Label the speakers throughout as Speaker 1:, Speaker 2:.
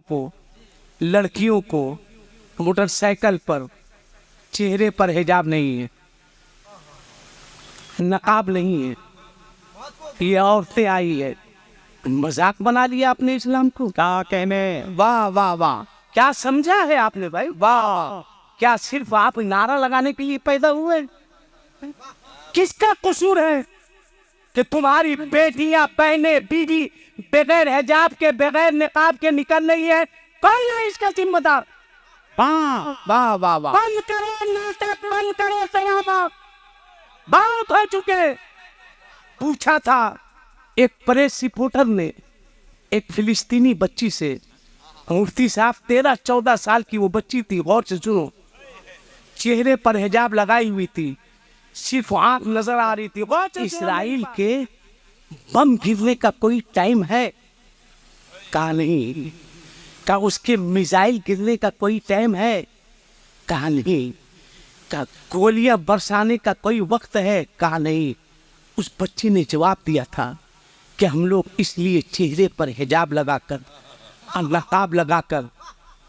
Speaker 1: को, लड़कियों को मोटरसाइकिल पर चेहरे पर हिजाब नहीं है, नकाब नहीं है, ये औरतें आई है। मजाक बना लिया आपने इस्लाम को। क्या कहने, वाह वाह वाह, क्या समझा है आपने भाई, वाह। क्या सिर्फ आप नारा लगाने के लिए पैदा हुए? किसका कसूर है कि तुम्हारी बेटियां, बहनें, बीवी बगैर हिजाब के, बगैर निकाब के निकल रही है? कौन है इसका जिम्मेदार? वाह वाह वाह वाह, बंद करो नाटक, बंद करो सयामा, बहुत हो चुके। पूछा था एक प्रेस रिपोर्टर ने एक फिलिस्तीनी बच्ची से, मुफ्ती साहब 13-14 साल की वो बच्ची थी, गौर से सुनो, चेहरे पर हिजाब लगाई हुई थी, सिर्फ आंख नजर आ रही थी। इस्राइल के बम गिरने का कोई टाइम है? कहा नहीं। का उसके मिसाइल गिरने का कोई टाइम है? कहा नहीं। का गोलियां बरसाने का कोई वक्त है? कहा नहीं। उस बच्ची ने जवाब दिया था कि हम लोग इसलिए चेहरे पर हिजाब लगाकर, नकाब लगाकर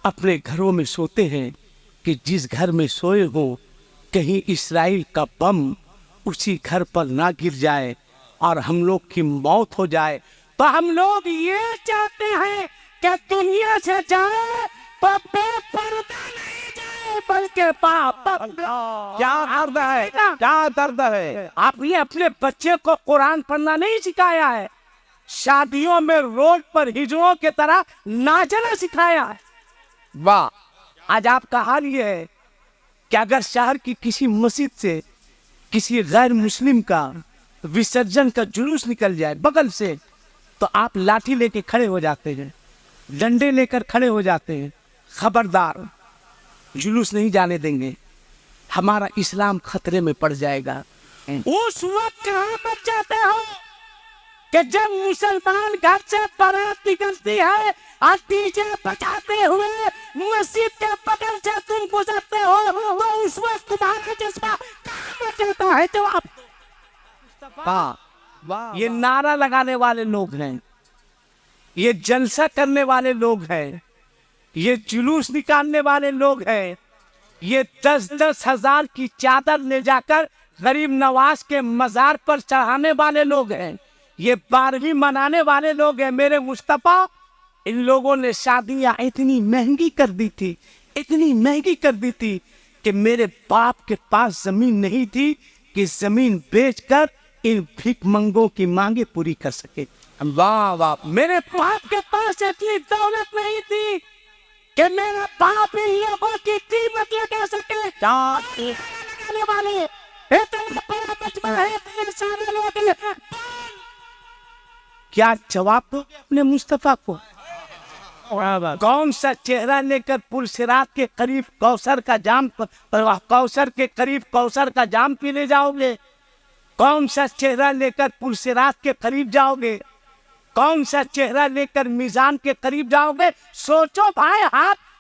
Speaker 1: अपने घरों में सोते हैं कि जिस घर में सोए हो कहीं इस्राइल का बम उसी घर पर ना गिर जाए और हम लोग की मौत हो जाए। तो हम लोग ये चाहते हैं कि दुनिया से जाए पर बेपर्दा नहीं जाए, बल्कि क्या दर्द है, क्या दर्द है। आपने अपने बच्चे को कुरान पढ़ना नहीं सिखाया है, शादियों में रोड पर हिजड़ों की तरह नाचना सिखाया है। वाह। आज आपका हाल ये है कि अगर शहर की किसी मस्जिद से किसी गैर मुस्लिम का विसर्जन का जुलूस निकल जाए बगल से, तो आप लाठी लेके खड़े हो जाते हैं, डंडे लेकर खड़े हो जाते हैं, खबरदार जुलूस नहीं जाने देंगे, हमारा इस्लाम खतरे में पड़ जाएगा। उस वक्त कहाँ बच जाते हो कि जब मुसलमान घर से बारात निकलती है और पीछे बचाते हुए मस्जिद के बगल से तुम गुजरते हो, वो उस वक्त तुम्हारा जज्बा कहाँ बच जाता है? जवाब। ये नारा लगाने वाले लोग हैं, ये जलसा करने वाले लोग हैं, ये जुलूस निकालने वाले लोग हैं, ये 10-10 हजार की चादर ले जाकर गरीब नवाज के मजार पर चढ़ाने वाले लोग हैं, ये 12वीं मनाने वाले लोग हैं। मेरे मुस्तफा, इन लोगों ने शादियां इतनी महंगी कर दी थी, इतनी महंगी कर दी थी कि मेरे बाप के पास जमीन नहीं थी कि जमीन बेचकर इन भीख मंगों की मांगे पूरी कर सके। वाह वाह। मेरे बाप के पास इतनी दौलत नहीं थी कि मेरा बाप इन लोगों की कीमत लगा सके। लगाने वाले इतना बड़ा मजमा है, इतने सारे लोग। क्या जवाब दोगे अपने मुस्तफा को? कौन सा चेहरा लेकर पुरसिरात के करीब कौसर का जाम, कौसर के करीब कौसर का जाम पीने जाओगे? कौन सा चेहरा लेकर पुरसिरात के करीब जाओगे? कौन सा चेहरा लेकर मीजान के करीब जाओगे? सोचो भाई,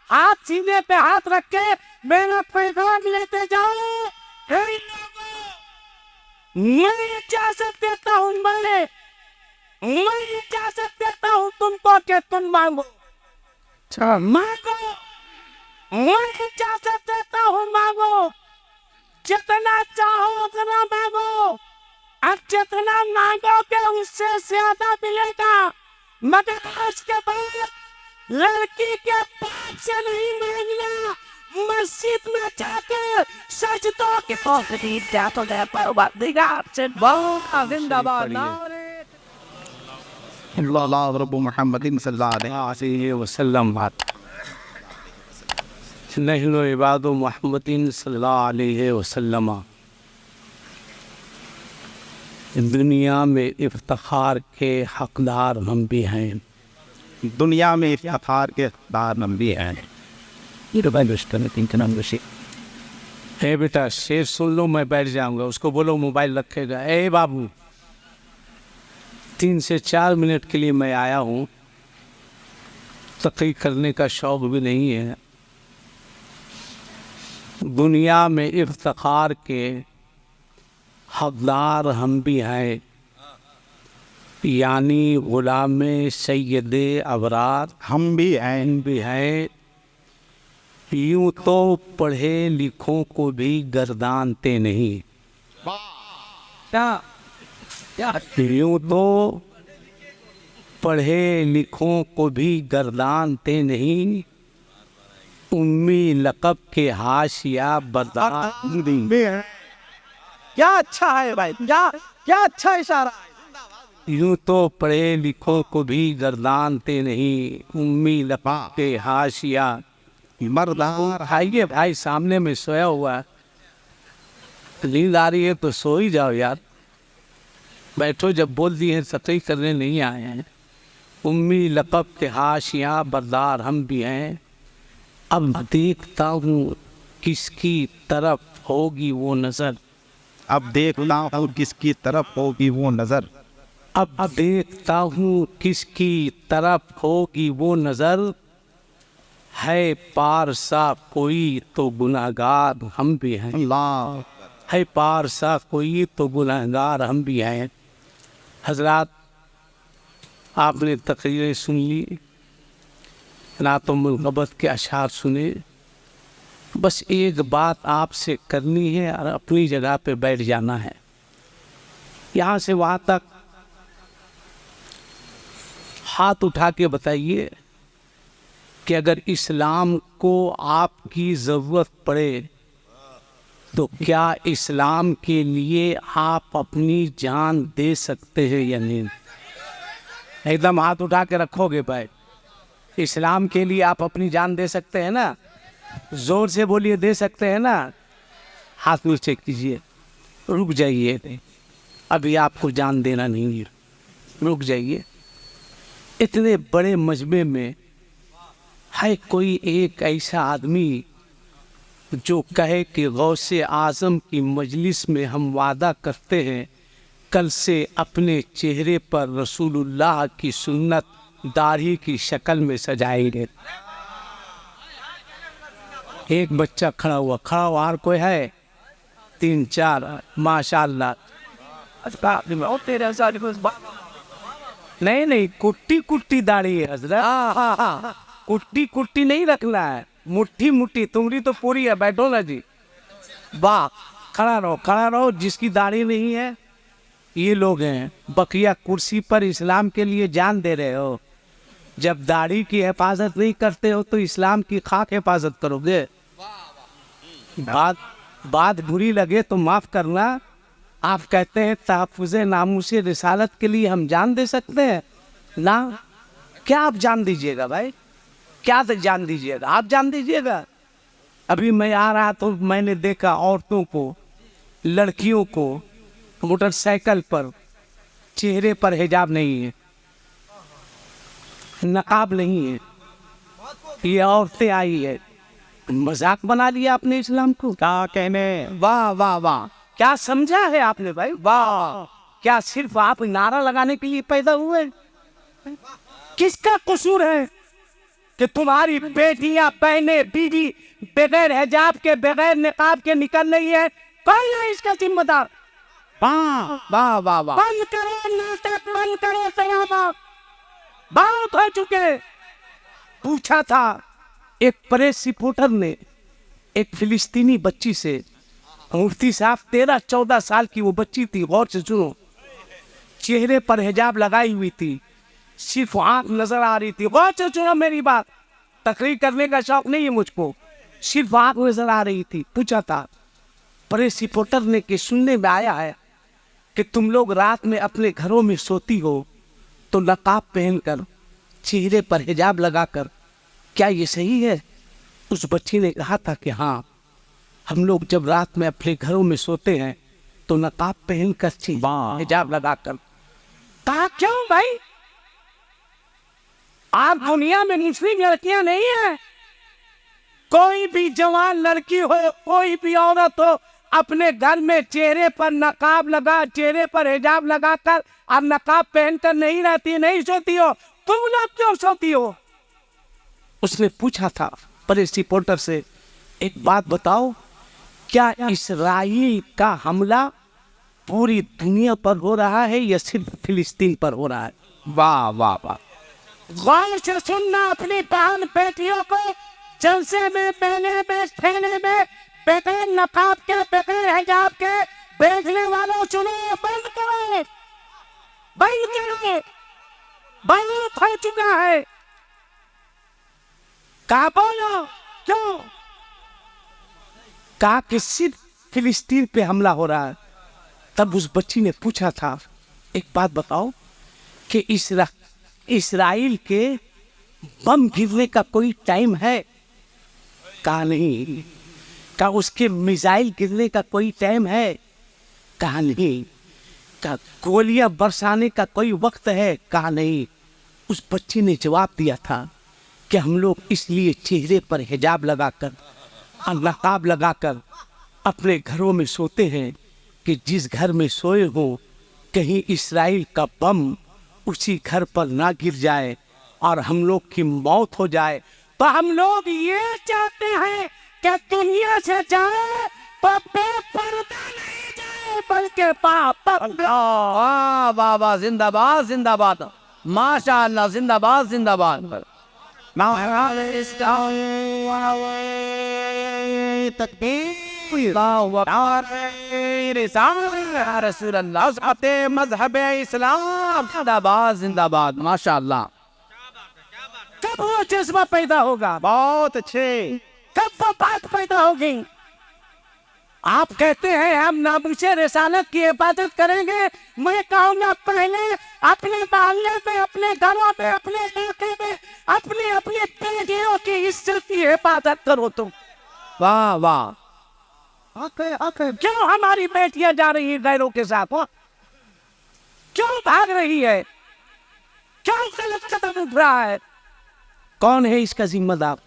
Speaker 1: हाथ सीने पे हाथ रख के मेरा पैगाम लेते जाओ। मैं इजाजत देता हूँ, मैं इजाजत देता हूँ तुमको कि तुम मांगो, मांगो। मैं इजाजत देता हूँ, मांगो, जितना चाहो उतना मांगो, और जितना मांगोगे उससे ज्यादा मिलेगा। मगर आज के बाद लड़की के बाप से नहीं मांगना, मस्जिद में जाकर सजदों के फौकरीब जातो दे परवरदिगार से बहुत जिंदाबाद।
Speaker 2: अल्लाह रब्बु मुहम्मदिन सल्लल्लाहु अलैहि वसल्लम।
Speaker 1: नहनु इबादु मुहम्मदिन सल्लल्लाहु अलैहि वसल्लम। दुनिया में इफ्तिखार के हकदार हम भी हैं,
Speaker 2: दुनिया में इफ्तिखार के हकदार हम भी हैं।
Speaker 1: ए बेटा, शेर सुन लो, मैं बैठ जाऊंगा, उसको बोलो मोबाइल रखेगा। ए बाबू, 3 से 4 मिनट के लिए मैं आया हूँ, तकरीर करने का शौक़ भी नहीं है। दुनिया में इफ्तिखार के हकदार हम भी हैं, यानी गुलाम सैयद अबरार
Speaker 2: हम भी हैं।
Speaker 1: भी हैं। यूं तो पढ़े लिखों को भी गर्दानते नहीं। क्या यूं तो पढ़े लिखों को भी गर्दानते नहीं। उम्मी लक़ब के हाशिया बर्दार।
Speaker 3: क्या अच्छा है भाई, क्या क्या अच्छा इशारा है।
Speaker 1: यूं तो पढ़े लिखों को भी गर्दानते नहीं। उम्मी लक़ब के हाशिया
Speaker 2: मर्दार।
Speaker 1: आइए भाई, सामने में सोया हुआ है, नींद आ रही है तो सो ही जाओ यार। बैठो, जब बोल दिए हैं सतई करने नहीं आए हैं। उम्मी लक़ब के हाशिया बर्दार हम भी हैं। अब देखता हूँ किसकी तरफ होगी वो नज़र।
Speaker 2: अब देखता हूँ किसकी तरफ होगी वो नजर।
Speaker 1: अब देखता हूँ किसकी तरफ होगी वो नज़र। है पारसा कोई तो गुनाहगार हम भी हैं।
Speaker 2: अल्लाह।
Speaker 1: है पारसा कोई तो गुनाहगार हम भी हैं। हजरात, आपने तकरीरें सुन ली, नातो मुल्क़बत के अशार सुने। बस एक बात आपसे करनी है और अपनी जगह पे बैठ जाना है। यहाँ से वहाँ तक हाथ उठा के बताइए कि अगर इस्लाम को आपकी ज़रूरत पड़े तो क्या इस्लाम के लिए आप अपनी जान दे सकते हैं या नहीं? एकदम हाथ उठा के रखोगे भाई। इस्लाम के लिए आप अपनी जान दे सकते हैं ना? जोर से बोलिए, दे सकते हैं ना? हाथ नीचे कीजिए। रुक जाइए, अभी आपको जान देना नहीं है, रुक जाइए। इतने बड़े मजमे में है कोई एक ऐसा आदमी जो कहे कि गौसे आज़म की मजलिस में हम वादा करते हैं कल से अपने चेहरे पर रसूलुल्लाह की सुन्नत दाढ़ी की शक्ल में सजाएंगे। एक बच्चा खड़ा हुआ और कोई है? 3-4 माशाअल्लाह। नहीं, कुट्टी कुट्टी दाढ़ी है हजरत। कुट्टी कुट्टी नहीं रखना है, मुट्ठी मुट्ठी। तुम्हारी तो पूरी है, बैठो ना जी। वाह, खड़ा रहो। जिसकी दाढ़ी नहीं है ये लोग हैं। बकिया कुर्सी पर इस्लाम के लिए जान दे रहे हो। जब दाढ़ी की हिफाजत नहीं करते हो तो इस्लाम की खाक हिफाजत करोगे। बात बुरी लगे तो माफ़ करना। आप कहते हैं तहफ़्फ़ुज़े नामूसे रिसालत के लिए हम जान दे सकते हैं ना? क्या आप जान दीजिएगा भाई? क्या जान दीजिएगा? आप जान दीजिएगा। अभी मैं आ रहा तो मैंने देखा औरतों को, लड़कियों को मोटरसाइकिल पर चेहरे पर हिजाब नहीं है, नकाब नहीं है। ये औरतें आई है, मजाक बना लिया आपने इस्लाम को।
Speaker 2: क्या कहने।
Speaker 1: वाह वाह वाह, क्या समझा है आपने भाई? वाह, क्या सिर्फ आप नारा लगाने के लिए पैदा हुए? किसका कसूर है कि तुम्हारी बेटियां, बहनें, बीवी बगैर हिजाब के, बगैर निकाब के निकल रही है? कौन है इसका जिम्मेदार?
Speaker 2: वाह वाह वाह वाह।
Speaker 1: बंद करो नाटक, बंद करो सयामा, बहुत हो चुके। पूछा था एक प्रेस रिपोर्टर ने एक फिलिस्तीनी बच्ची से, मुफ्ती साहब 13-14 साल की वो बच्ची थी, गौर से सुनो, चेहरे पर हिजाब लगाई हुई थी, सिर्फ आंख नजर आ रही थी। गौर से सुनो मेरी बात, तकरीर करने का शौक नहीं है मुझको, सिर्फ आंख नजर आ रही थी। पूछा था प्रेस रिपोर्टर ने कि सुनने में आया है कि तुम लोग रात में अपने घरों में सोती हो तो नकाब पहनकर, चेहरे पर हिजाब लगाकर, क्या ये सही है? उस बच्ची ने कहा था कि हाँ, हम लोग जब रात में अपने घरों में सोते हैं तो नकाब पहनकर, हिजाब लगाकर। कहा क्यों भाई? आप दुनिया में मुस्लिम लड़कियां नहीं है? कोई भी जवान लड़की हो, कोई भी औरत हो, अपने घर में चेहरे पर नकाब लगा, चेहरे पर हिजाब लगाकर और नकाब पहनकर नहीं रहती, नहीं सोती हो। तुम लोग क्यों सोती हो? उसने पूछा था प्रेस रिपोर्टर से, एक बात बताओ, क्या इसराइल का हमला पूरी दुनिया पर हो रहा है या सिर्फ फिलिस्तीन पर हो रहा है?
Speaker 2: वाह वाह वाह।
Speaker 1: गौर से सुनना अपनी बहन बेटियों को जलसे में, मेले में, ठेले में बगैर नकाब के, बगैर हिजाब के बेचने वालों सुनो, बंद करो, बंद करो, बंद हो चुका है। कहा बोलो क्यों? कहा कि सिर्फ फिलिस्तीन पे हमला हो रहा है। तब उस बच्ची ने पूछा था, एक बात बताओ कि इस्राइल के बम गिरने का कोई टाइम है? कहा नहीं। कहा उसके मिसाइल गिरने का कोई टाइम है? कहा नहीं। कहा गोलियां बरसाने का कोई वक्त है? कहा नहीं। उस बच्ची ने जवाब दिया था कि हम लोग इसलिए चेहरे पर हिजाब लगाकर और नकाब लगाकर अपने घरों में सोते हैं कि जिस घर में सोए हो कहीं इस्राइल का बम उसी घर पर ना गिर जाए और हम लोग की मौत हो जाए। तो हम लोग ये चाहते हैं कि दुनिया से जाए पर बेपर्दा नहीं जाए, बल्कि
Speaker 3: वाह वाह वाह, जिंदाबाद जिंदाबाद, माशाअल्लाह, जिंदाबाद जिंदाबाद। मजहब इस्लाम जिंदाबाद जिंदाबाद, माशाअल्लाह।
Speaker 1: कब वो जज्बा पैदा होगा?
Speaker 3: बहुत अच्छे।
Speaker 1: कब वो बात पैदा होगी? आप कहते हैं हम नामुसे रिसालत की इबादत करेंगे। मैं कहूँगा पहले अपने मोहल्ले में, अपने घरों में, अपने इलाके में अपने अपने बेटियों की इज्जत की हिफाजत करो तुम।
Speaker 3: वाह वाह।
Speaker 1: क्यों हमारी बेटियां जा रही है गैरों के साथ? क्यों भाग रही है? क्यों गलत कदम उठ रहा है? कौन है इसका जिम्मेदार?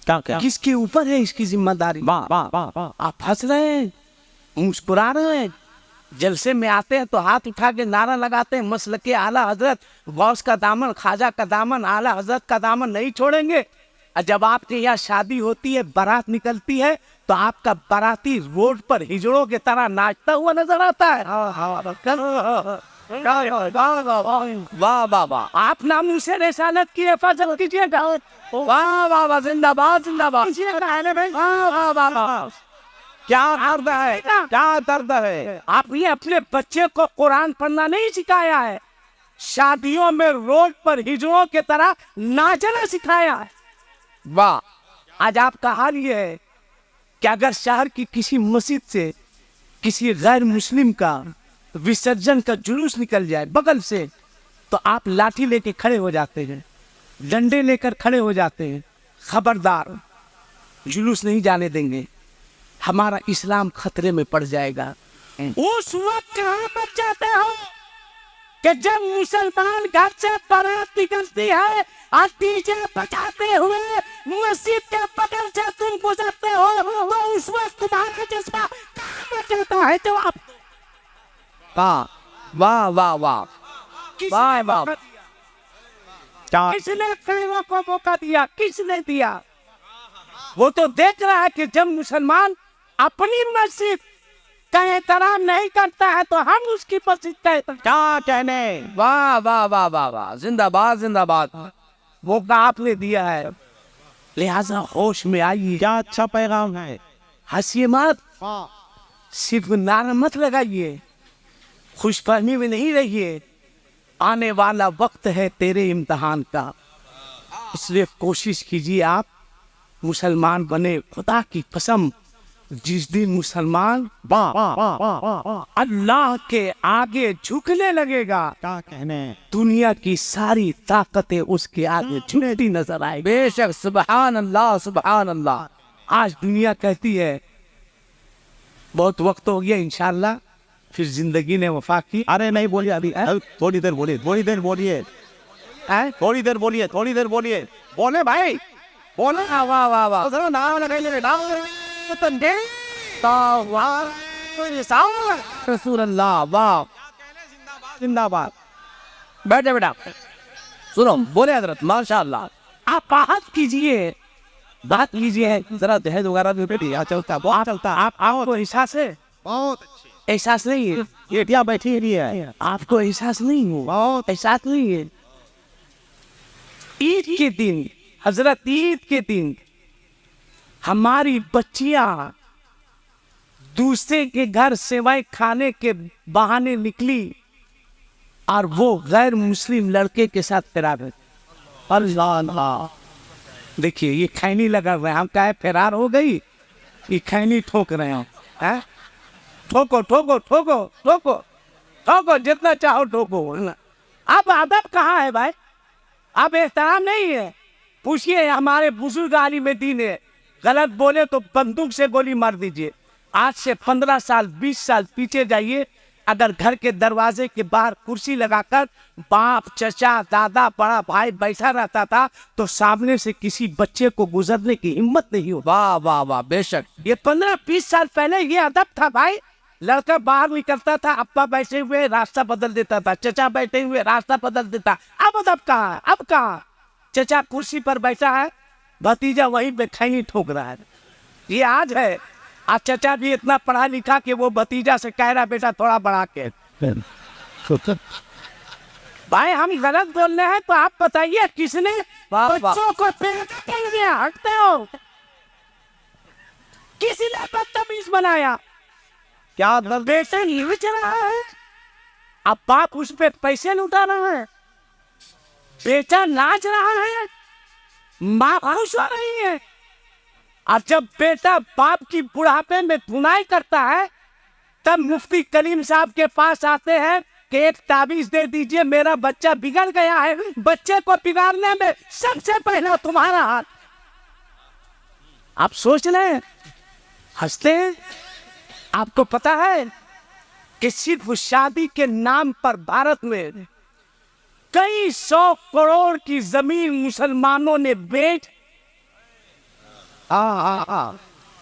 Speaker 3: क्या
Speaker 1: किसके ऊपर है इसकी जिम्मेदारी?
Speaker 3: वाह वाह वाह वाह।
Speaker 1: आप हंस रहे हैं, मुस्कुरा रहे हैं, जलसे में आते हैं तो हाथ उठा के नारा लगाते हैं मसलके आला हजरत, गौस का दामन, ख्वाजा का दामन, आला हजरत का दामन नहीं छोड़ेंगे। और जब आपके यहाँ शादी होती है, बारात निकलती है, तो आपका बाराती रोड पर हिजड़ों की तरह नाचता हुआ नजर आता है।
Speaker 3: वाह वाह वाह।
Speaker 1: आप नाम से रिसालत की हिफाजत कीजिएगा।
Speaker 3: वाह वाह वाह, जिंदाबाद जिंदाबाद।
Speaker 1: वाह वाह वाह।
Speaker 3: क्या दर्द है, क्या दर्द है।
Speaker 1: आप ये अपने बच्चे को कुरान पढ़ना नहीं सिखाया है, शादियों में रोड पर हिजड़ों की तरह नाचना सिखाया है।
Speaker 3: वाह।
Speaker 1: आज आपका हाल ये है कि अगर शहर की किसी मस्जिद से किसी गैर मुस्लिम का विसर्जन का जुलूस निकल जाए बगल से, तो आप लाठी लेके खड़े हो जाते हैं, डंडे लेकर खड़े हो जाते हैं। खबरदार, जुलूस नहीं जाने देंगे, हमारा इस्लाम खतरे में पड़ जाएगा। उस वक्त कहाँ पर जाते हो कि जब मुसलमान घर से बारात निकलती है और डीजे बजाते हुए मस्जिद के बगल से तुम गुजरते हो, तो उस वक्त तुम्हारा जज्बा कहाँ पर जाता है? जो आप
Speaker 3: वाह वाह वाह वाह वाह।
Speaker 1: किसने खैरों को मौका दिया? किसने दिया? वो तो देख रहा है कि जब मुसलमान अपनी मस्जिद का एहतराम नहीं करता है तो हम उसकी मस्जिद का एहतराम
Speaker 3: क्या कहने। वाह वाह वाह वाह वाह, जिंदाबाद जिंदाबाद।
Speaker 1: मौका आपने दिया है, लिहाजा होश में आइए।
Speaker 3: क्या अच्छा पैगाम है।
Speaker 1: हंसिए मत, सिर्फ नारा मत लगाइए, खुशफहमी में नहीं रहिए। आने वाला वक्त है तेरे इम्तिहान का, इसलिए कोशिश कीजिए आप मुसलमान बने। खुदा की कसम, जिस दिन मुसलमान अल्लाह के आगे झुकने लगेगा,
Speaker 3: क्या कहने,
Speaker 1: दुनिया की सारी ताकतें उसके आगे झुकती नजर आएगी।
Speaker 3: बेशक, सुबहान अल्लाह सुबहान अल्लाह।
Speaker 1: आज दुनिया कहती है बहुत वक्त हो गया, इंशाल्लाह फिर जिंदगी ने वफा की।
Speaker 3: अरे नहीं बोलिए अभी, थोड़ी देर बोलिए, थोड़ी देर बोलिए, थोड़ी देर बोलिए, थोड़ी देर बोलिए, बोले भाई बोले। वाह वाह वाह। नाम लगाइए, नाम रसूल अल्लाह। वाह, जिंदाबाद। बैठे बेटा, सुनो, बोले हजरत, माशाअल्लाह।
Speaker 1: आप बात कीजिए, बात कीजिए,
Speaker 3: जरा दहेज वगैरह भी बेटी चलता, बहुत चलता।
Speaker 1: आप आओ तो हिस्सा से।
Speaker 3: बहुत अच्छे।
Speaker 1: एहसास नहीं है?
Speaker 3: ये क्या बैठी हुई है?
Speaker 1: आपको एहसास नहीं हो?
Speaker 3: बहुत
Speaker 1: एहसास नहीं है? ईद के दिन, हजरत ईद के दिन हमारी बच्चियां दूसरे के घर सेवाएं खाने के बहाने निकली और वो गैर मुस्लिम लड़के के साथ फिरार है। अल्लाह, देखिए ये खैनी लगा हुआ है, हम क्या है फरार हो गई, ये खैनी ठोक रहे हैं। ठोको ठोको ठोको ठोको ठोको, जितना चाहो ठोको। अब अदब कहाँ है भाई? अब एहतराम नहीं है। पूछिए हमारे बुजुर्ग आलिम दीन है, गलत बोले तो बंदूक से गोली मार दीजिए। आज से 15 साल 20 साल पीछे जाइए, अगर घर के दरवाजे के बाहर कुर्सी लगाकर बाप चचा दादा बड़ा भाई बैठा रहता था तो सामने से किसी बच्चे को गुजरने की हिम्मत नहीं हो।
Speaker 3: वाह वाह वाह, बेशक।
Speaker 1: ये 15-20 साल पहले ये अदब था भाई। लड़का बाहर निकलता था, अब्बा बैठे हुए रास्ता बदल देता था, चचा बैठे हुए रास्ता बदल देता। अब अदब कहाँ है? अब कहाँ? चचा कुर्सी पर बैठा है, भतीजा वहीं पे खैनी ठोक रहा है। ये आज है। आज चचा भी इतना पढ़ा लिखा कि वो भतीजा से कह रहा बेटा थोड़ा बढ़ा के। भाई हम गलत बोल रहे हैं तो आप बताइए किसने बच्चों को हटते हो? किसी ने बदतमीज बनाया? क्या बेटा नहीं बेच रहा है, अब बाप उस पे पैसे लुटा रहा है, बेटा नाच रहा है, माँ खुश हो रही है। और जब बेटा बाप की बुढ़ापे में धुनाई करता है तब मुफ्ती करीम साहब के पास आते हैं कि एक ताबीज दे दीजिए, मेरा बच्चा बिगड़ गया है। बच्चे को बिगाड़ने में सबसे पहला तुम्हारा हाथ। आप सोच लें, हंसते हैं। आपको पता है कि सिर्फ शादी के नाम पर भारत में कई 100 करोड़ की जमीन मुसलमानों ने बेच,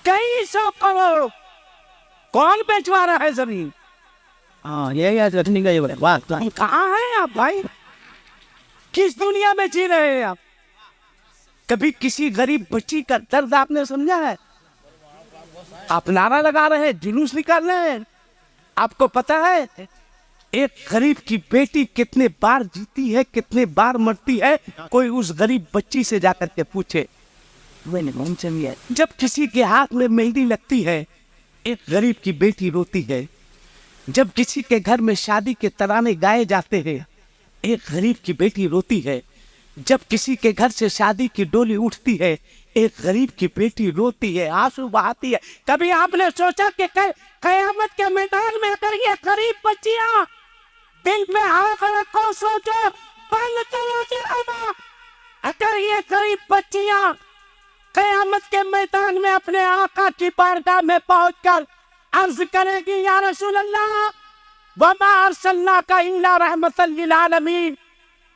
Speaker 1: कई 100 करोड़। कौन बेचवा रहा है जमीन?
Speaker 3: ये रखनी गई। वाह,
Speaker 1: कहाँ हैं आप भाई? किस दुनिया में जी रहे हैं आप? कभी किसी गरीब बच्ची का दर्द आपने समझा है? आप नारा लगा रहे हैं, जुलूस निकाल रहे हैं। आपको पता है एक गरीब की बेटी कितने बार जीती है, कितने बार मरती है? कोई उस गरीब बच्ची से जाकर के पूछे। जब किसी के हाथ में मेहंदी लगती है एक गरीब की बेटी रोती है। जब किसी के घर में शादी के तराने गाए जाते हैं एक गरीब की बेटी रोती है। जब किसी के घर से शादी की डोली उठती है एक गरीब की बेटी रोती है, आंसू बहाती है। कभी आपने सोचा कि कयामत के मैदान में अगर ये गरीब बच्चियां दिल में हाथ रखो, सोचो बंद करो सिनेमा, अगर ये गरीब बच्चियां कयामत के मैदान में अपने आका की बारगाह में पहुंचकर अर्ज करेगी, या रसूल अल्लाह वमा अरसलनाका इल्ला रहमतल लिल आलमीन,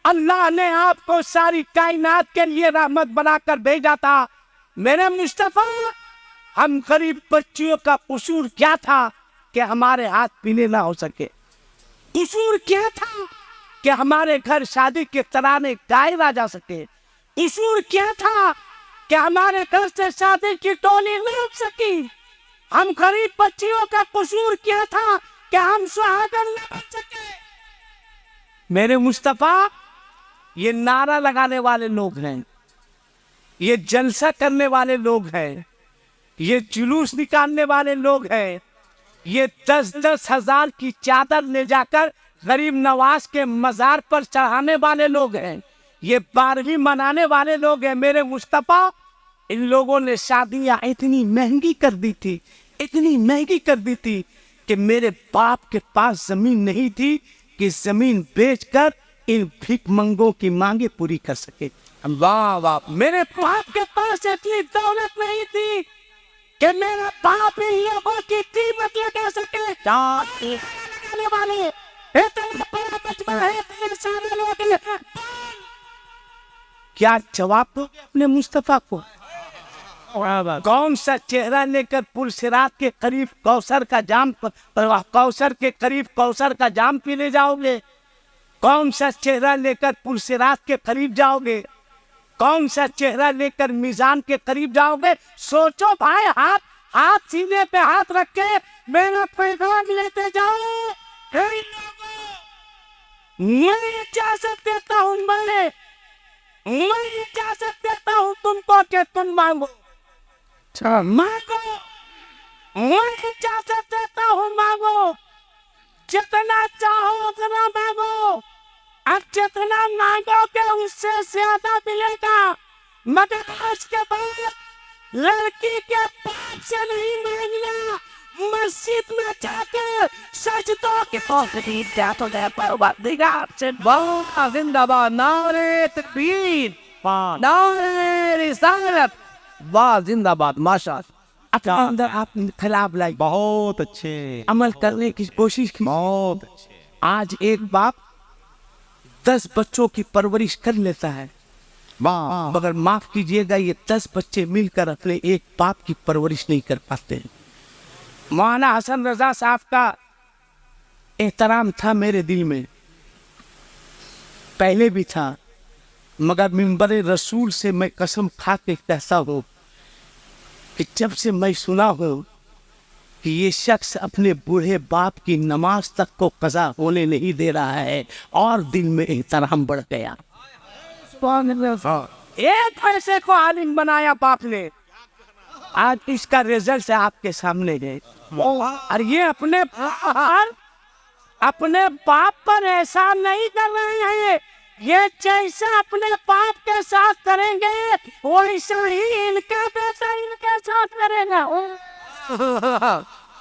Speaker 1: अल्लाह ने आपको सारी कायनात के लिए रहमत बनाकर भेजा था। मेरे मुस्तफा, हम गरीब बच्चियों का कसूर क्या था कि हमारे हाथ पीले ना हो सके? कसूर क्या था कि हमारे घर शादी के तराने गाए ना जा सके? कसूर क्या था कि हमारे घर से शादी की टोली न उठ सकी? हम गरीब बच्चियों का कसूर क्या था कि हम सुहागन न बन सके? मेरे मुस्तफा, ये नारा लगाने वाले लोग हैं, ये जलसा करने वाले लोग हैं, ये जुलूस निकालने वाले लोग हैं, ये 10-10 हजार की चादर ले जाकर गरीब नवाज के मजार पर चढ़ाने वाले लोग हैं, ये 12वीं मनाने वाले लोग हैं। मेरे मुस्तफा, इन लोगों ने शादियां इतनी महंगी कर दी थी, इतनी महंगी कर दी थी कि मेरे बाप के पास जमीन नहीं थी कि जमीन बेचकर इन भीख मंगों की मांगे पूरी कर सके।
Speaker 3: वाह वाह,
Speaker 1: मेरे बाप के पास इतनी दौलत नहीं थी कि मेरा बाप इन लोगों की कीमत लगा सके। लगाने वाले इतना बड़ा मजमा है, इतने सारे लोग हैं। क्या जवाब दोगे अपने मुस्तफा को? कौन सा चेहरा लेकर पुरसिरात के करीब कौसर का जाम पीने जाओगे? कौन सा चेहरा लेकर पुरसिरात के करीब जाओगे? कौन सा चेहरा लेकर मीजान के करीब जाओगे? सोचो भाई, हाथ सीने पे हाथ रख के मेरा पैगाम लेते जाओ। हे लोगों, मैं इजाजत देता हूँ, मैं इजाजत देता हूँ तुमको कि तुम मांगो। मांगो, मैं इजाजत देता हूँ, मांगो, जितना चाहो उतना मांगो, अब जितना मांगोगे उससे ज्यादा मिलेगा, मगर आज के बाद लड़की के बाप से नहीं मांगना, मस्जिद में जाकर सजदों के बहुत जिंदाबाद, नारे तकबीर, नारे रिसालत, वाह जिंदाबाद, माशाअल्लाह। अपने अंदर आप खिलाफ लाई,
Speaker 3: बहुत अच्छे,
Speaker 1: अमल करने की कोशिश की।
Speaker 3: बहुत अच्छे।
Speaker 1: आज एक बाप 10 बच्चों की परवरिश कर लेता है,
Speaker 3: वाह,
Speaker 1: मगर माफ कीजिएगा ये 10 बच्चे मिलकर अपने एक बाप की परवरिश नहीं कर पाते। मौलाना हसन रजा साहब का एहतराम था मेरे दिल में, पहले भी था, मगर मिंबर रसूल से मैं कसम खा के कहता हूँ कि जब से मैं सुना हूँ कि ये शख्स अपने बूढ़े बाप की नमाज तक को कज़ा होने नहीं दे रहा है, और दिल में एहतराम बढ़ गया। एक पैसे को आलिम बनाया बाप ने, आज इसका रिजल्ट आपके सामने है। और ये अपने बाप पर एहसान नहीं कर रहे हैं, ये जैसा अपने बाप के साथ करेंगे वैसा ही इनका बेटा इनके साथ करेगा।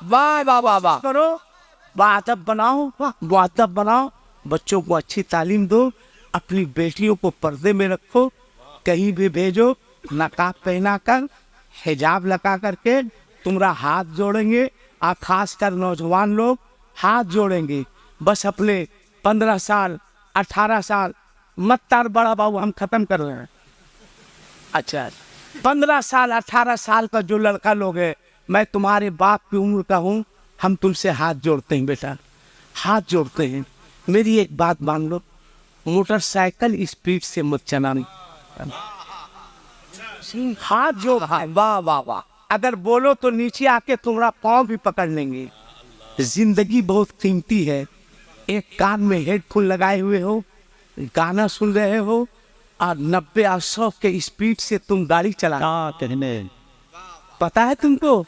Speaker 1: वाह वाह वाह वाह करो, मुअद्दब बनाओ, मुअद्दब बनाओ, बच्चों को अच्छी तालीम दो, अपनी बेटियों को पर्दे में रखो, कहीं भी भेजो नकाब पहना कर, हिजाब लगा करके, तुम्हारा हाथ जोड़ेंगे, और खासकर नौजवान लोग हाथ जोड़ेंगे। बस अपने 15 साल 18 साल मत तार बड़ा बाबू, हम खत्म कर रहे हैं। अच्छा 15 साल 18 साल का जो लड़का लोग है, मैं तुम्हारे बाप की उम्र का हूँ, हम तुमसे हाथ जोड़ते हैं बेटा, हाथ जोड़ते हैं। मेरी एक बात मान लो, मोटरसाइकिल स्पीड से मत चलानी, हाथ जोड़, वाह वाह वाह, अगर बोलो तो नीचे आके तुम्हारा पाँव भी पकड़ लेंगे। जिंदगी बहुत कीमती है, एक कान में हेडफोन लगाए हुए हो, गाना सुन रहे हो, और 90 और 100 के स्पीड से तुम गाड़ी चला,
Speaker 3: कहने
Speaker 1: पता है तुमको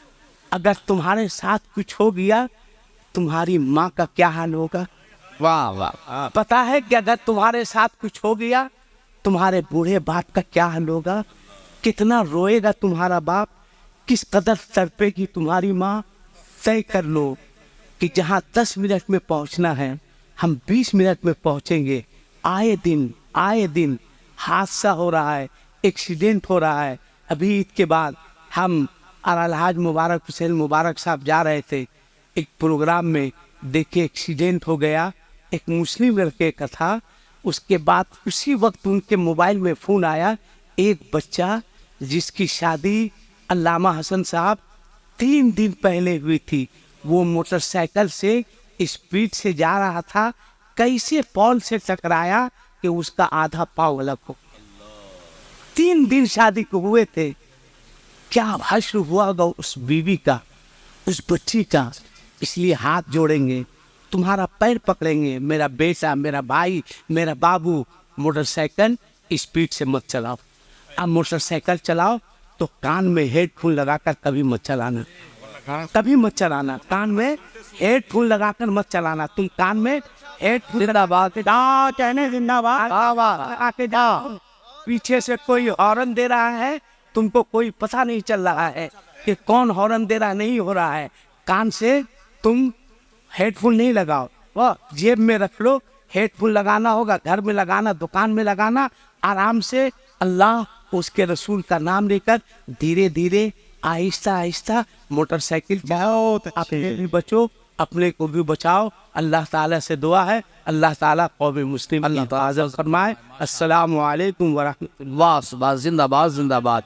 Speaker 1: अगर तुम्हारे साथ कुछ हो गया तुम्हारी माँ का क्या हाल होगा?
Speaker 3: वाह वाह,
Speaker 1: पता है कि अगर तुम्हारे साथ कुछ हो गया तुम्हारे बूढ़े बाप का क्या हाल होगा? कितना रोएगा तुम्हारा बाप, किस कदर तड़पेगी तुम्हारी माँ। तय कर लो कि जहाँ 10 मिनट में पहुँचना है हम 20 मिनट में पहुँचेंगे। आए दिन हादसा हो रहा है, एक्सीडेंट हो रहा है। अभी ईद के बाद हम अलहाज मुबारक हुसैन मुबारक साहब जा रहे थे एक प्रोग्राम में, देखे एक्सीडेंट हो गया, एक मुस्लिम लड़के का था। उसके बाद उसी वक्त उनके मोबाइल में फ़ोन आया, एक बच्चा जिसकी शादी अल्लामा हसन साहब 3 दिन पहले हुई थी, वो मोटरसाइकिल से स्पीड से जा रहा था, कैसे पॉल से टकराया कि उसका आधा पाँव अलग हो। 3 दिन शादी को हुए थे, क्या हश्र हुआ होगा उस बीवी का, उस बच्ची का। इसलिए हाथ जोड़ेंगे, तुम्हारा पैर पकड़ेंगे, मेरा बेटा, मेरा भाई, मेरा बाबू, मोटरसाइकिल स्पीड से मत चलाओ। अब मोटरसाइकिल चलाओ तो कान में हेडफोन लगाकर कभी मत चलाना, कभी मत चलाना, कान में हेडफोन लगाकर मत चलाना। तुम कान में हेडफोन जिंदाबाद आके जाओ, पीछे से कोई हॉर्न दे रहा है, तुमको कोई पता नहीं चल रहा है कि कौन हॉर्न दे रहा, नहीं हो रहा है। कान से तुम हेडफोन नहीं लगाओ, वो जेब में रख लो। हेडफोन लगाना होगा घर में लगाना, दुकान में लगाना, आराम से अल्लाह उसके रसूल का नाम लेकर धीरे धीरे आहिस्ता आहिस्ता मोटरसाइकिल जाओ। अपने भी बचो, अपने को भी बचाओ। अल्लाह ताला से दुआ है, अल्लाह ताला कौम मुस्लिम अल्लाह ताला फरमाए। अस्सलामु अलैकुम व रहमतुल्लाह। जिंदाबाद जिंदाबाद।